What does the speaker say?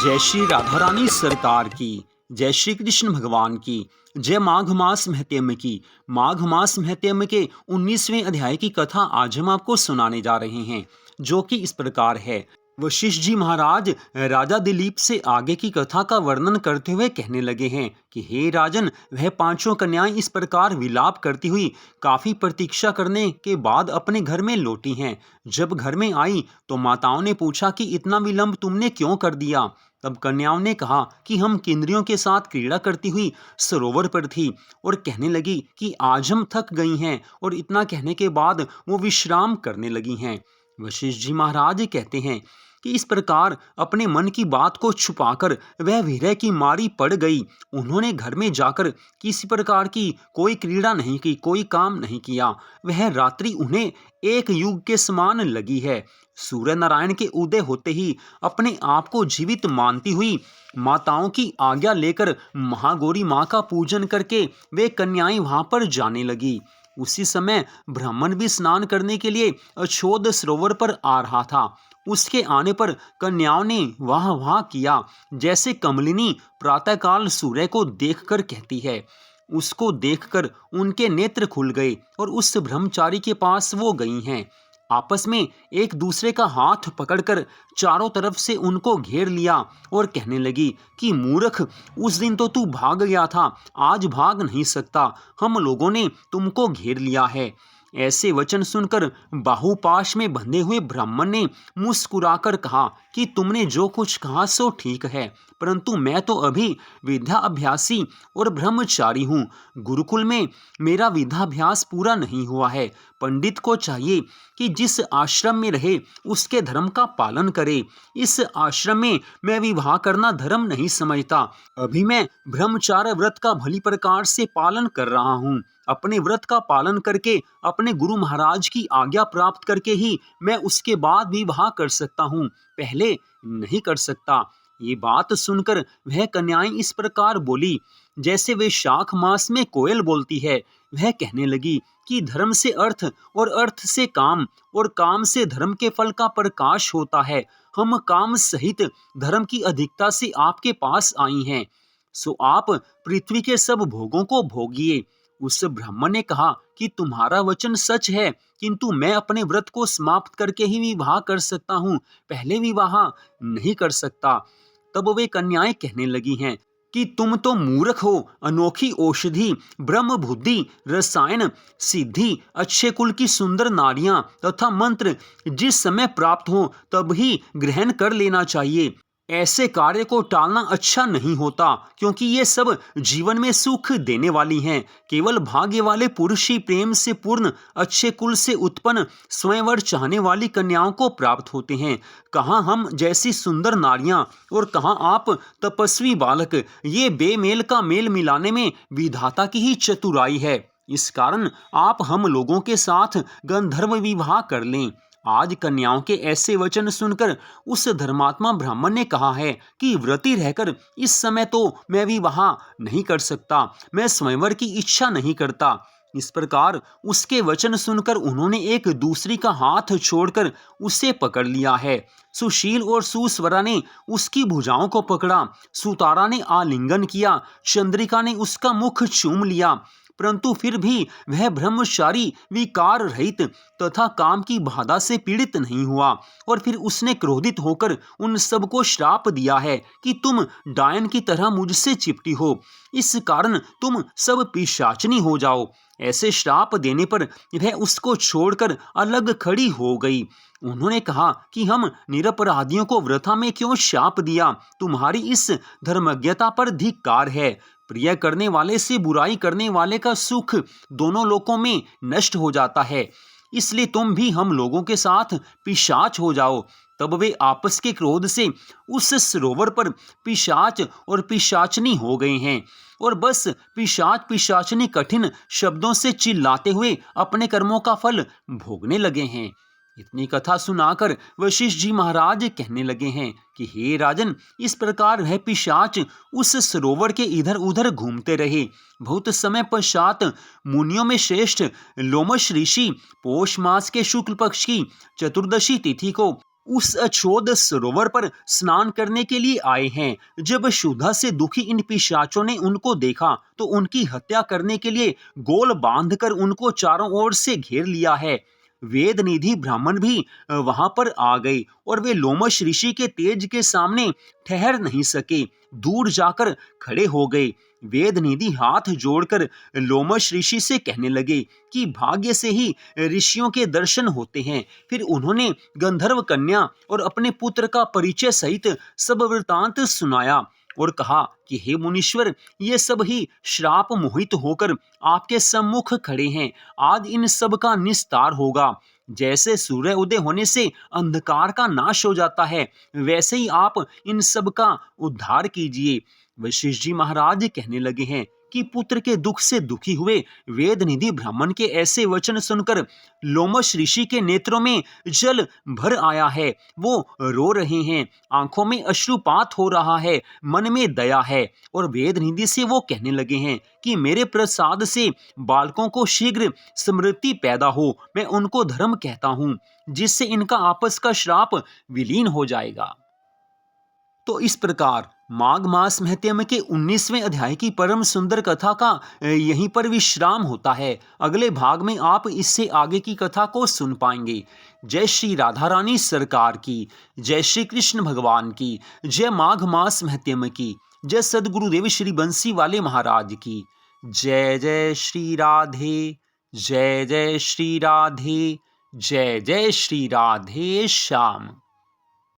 जय श्री राधा रानी सरकार की। जय श्री कृष्ण भगवान की। जय माघ मास महत्म की। माघ मास महत्म के 19वें अध्याय की कथा आज हम आपको सुनाने जा रहे हैं, जो कि इस प्रकार है। वशिष्ठ जी महाराज राजा दिलीप से आगे की कथा का वर्णन करते हुए कहने लगे हैं कि हे राजन, वह पांचों कन्याएं इस प्रकार विलाप करती हुई काफी प्रतीक्षा करने के बाद अपने घर में लौटी हैं। जब घर में आई तो माताओं ने पूछा कि इतना विलंब तुमने क्यों कर दिया। तब कन्याओं ने कहा कि हम किन्नरियों के साथ क्रीड़ा करती हुई सरोवर पर थी और कहने लगी कि आज हम थक गई हैं, और इतना कहने के बाद वो विश्राम करने लगी हैं। वशिष्ठ जी महाराज कहते हैं कि इस प्रकार अपने मन की बात को छुपाकर वह विरह की मारी पड़ गई। उन्होंने घर में जाकर किसी प्रकार की कोई क्रीड़ा नहीं की, कोई काम नहीं किया। वह रात्रि उन्हें एक युग के समान लगी है। सूर्य नारायण के उदय होते ही अपने आप को जीवित मानती हुई माताओं की आज्ञा लेकर महागौरी माँ का पूजन करके वे कन्याएं वहां पर जाने लगी। उसी समय ब्राह्मण भी स्नान करने के लिए अछोद सरोवर पर आ रहा था। उसके आने पर कन्याओं ने वाह वाह किया, जैसे कमलिनी प्रातःकाल सूर्य को देखकर कहती है। उसको देखकर उनके नेत्र खुल गए और उस ब्रह्मचारी के पास वो गई हैं। आपस में एक दूसरे का हाथ पकड़कर चारों तरफ से उनको घेर लिया और कहने लगी कि मूर्ख, उस दिन तो तू भाग गया था, आज भाग नहीं सकता। हम लोगों ने तुमको घेर लिया है। ऐसे वचन सुनकर बाहुपाश में बंधे हुए ब्राह्मण ने मुस्कुराकर कहा कि तुमने जो कुछ कहा सो ठीक है, परंतु मैं तो अभी विद्याभ्यासी और ब्रह्मचारी हूँ। गुरुकुल में मेरा विद्याभ्यास पूरा नहीं हुआ है। पंडित को चाहिए कि जिस आश्रम में रहे उसके धर्म का पालन करे। इस आश्रम में मैं विवाह करना धर्म नहीं समझता। अभी मैं ब्रह्मचार्य व्रत का भली प्रकार से पालन कर रहा हूँ। अपने व्रत का पालन करके अपने गुरु महाराज की आज्ञा प्राप्त करके ही मैं उसके बाद विवाह कर सकता हूँ, पहले नहीं कर सकता। ये बात सुनकर वह कन्याएं इस प्रकार बोली जैसे वे शाख मास में कोयल बोलती है। वह कहने लगी कि धर्म से अर्थ और अर्थ से काम और काम से धर्म के फल का प्रकाश होता है। हम काम सहित धर्म की अधिकता से आपके पास आई हैं, सो आप पृथ्वी के सब भोगों को भोगिए। उस ब्राह्मण ने कहा कि तुम्हारा वचन सच है, किंतु मैं अपने व्रत को समाप्त करके ही विवाह कर सकता हूँ, पहले विवाह नहीं कर सकता। तब वे कन्याएं कहने लगी हैं कि तुम तो मूर्ख हो। अनोखी औषधि, ब्रह्म बुद्धि, रसायन, सिद्धि, अच्छे कुल की सुंदर नारियां तथा मंत्र जिस समय प्राप्त हो तब ही ग्रहण कर लेना चाहिए। ऐसे कार्य को टालना अच्छा नहीं होता, क्योंकि ये सब जीवन में सुख देने वाली हैं। केवल भाग्य वाले पुरुष ही प्रेम से पूर्ण अच्छे कुल से उत्पन्न स्वयंवर चाहने वाली कन्याओं को प्राप्त होते हैं। कहाँ हम जैसी सुंदर नारियां और कहाँ आप तपस्वी बालक। ये बेमेल का मेल मिलाने में विधाता की ही चतुराई है। इस कारण आप हम लोगों के साथ गंधर्व विवाह कर लें। आज कन्याओं के ऐसे वचन सुनकर उस धर्मात्मा ब्राह्मण ने कहा है कि व्रती रहकर इस समय तो मैं विवाह नहीं कर सकता, मैं स्वयंवर की इच्छा नहीं करता। इस प्रकार उसके वचन सुनकर उन्होंने एक दूसरी का हाथ छोड़कर उसे पकड़ लिया है। सुशील और सुस्वरा ने उसकी भुजाओं को पकड़ा, सुतारा ने आलिंगन किया, चंद्रिका ने उसका मुख चूम लिया, परंतु फिर भी वह ब्रह्मचारी विकार रहित तथा काम की बाधा से पीड़ित नहीं हुआ। और फिर उसने क्रोधित होकर उन सबको श्राप दिया है कि तुम डायन की तरह मुझसे चिपटी हो, इस कारण तुम सब पिशाचनी हो जाओ। ऐसे श्राप देने पर वह उसको छोड़कर अलग खड़ी हो गई। उन्होंने कहा कि हम निरपराधियों को वृथा में क्यों शाप दिया, तुम्हारी इस धर्मज्ञता पर धिक्कार है। प्रिय करने वाले से बुराई करने वाले का सुख दोनों लोकों में नष्ट हो जाता है, इसलिए तुम भी हम लोगों के साथ पिशाच हो जाओ। तब वे आपस के क्रोध से उस सरोवर पर पिशाच और पिशाचनी हो गए हैं, और बस पिशाच पिशाचनी कठिन शब्दों से चिल्लाते हुए अपने कर्मों का फल भोगने लगे हैं। इतनी कथा सुनाकर वशिष्ठ जी महाराज कहने लगे हैं कि हे राजन, इस प्रकार वह पिशाच उस सरोवर के इधर उधर घूमते रहे। बहुत समय पश्चात मुनियों में श्रेष्ठ लोमश ऋषि पोष मास के शुक्ल पक्ष की चतुर्दशी तिथि को उस अछोद सरोवर पर स्नान करने के लिए आए हैं। जब क्षुधा से दुखी इन पिशाचों ने उनको देखा तो उनकी हत्या करने के लिए गोल बांधकर उनको चारों ओर से घेर लिया है। वेद निधि ब्राह्मण भी वहां पर आ गए और वे लोमश ऋषि के तेज के सामने ठहर नहीं सके, दूर जाकर खड़े हो गए। वेद निधि हाथ जोड़कर लोमश ऋषि से कहने लगे कि भाग्य से ही ऋषियों के दर्शन होते हैं। फिर उन्होंने गंधर्व कन्या और अपने पुत्र का परिचय सहित सब वृतांत सुनाया और कहा कि हे मुनीश्वर, ये सब ही श्राप मोहित होकर आपके सम्मुख खड़े हैं। आज इन सब का निस्तार होगा। जैसे सूर्य उदय होने से अंधकार का नाश हो जाता है, वैसे ही आप इन सब का उद्धार कीजिए। वशिष्ठ जी महाराज कहने लगे हैं कि पुत्र के दुख से दुखी हुए वेद निधि ब्राह्मण के ऐसे वचन सुनकर लोमश ऋषि के नेत्रों में जल भर आया है। वो रो रहे हैं, आंखों में अश्रुपात हो रहा है, मन में दया है। और वेद निधि से वो कहने लगे हैं कि मेरे प्रसाद से बालकों को शीघ्र स्मृति पैदा हो। मैं उनको धर्म कहता हूँ जिससे इनका आपस का श्राप विलीन हो जाएगा। तो इस प्रकार माघ मास महत्म के 19वें अध्याय की परम सुंदर कथा का यहीं पर विश्राम होता है। अगले भाग में आप इससे आगे की कथा को सुन पाएंगे। जय श्री राधा रानी सरकार की, जय श्री कृष्ण भगवान की, जय माघ मास महत्म की, जय सदगुरुदेव श्री बंसी वाले महाराज की। जय जय श्री राधे, जय जय श्री राधे, जय जय श्री राधे श्याम।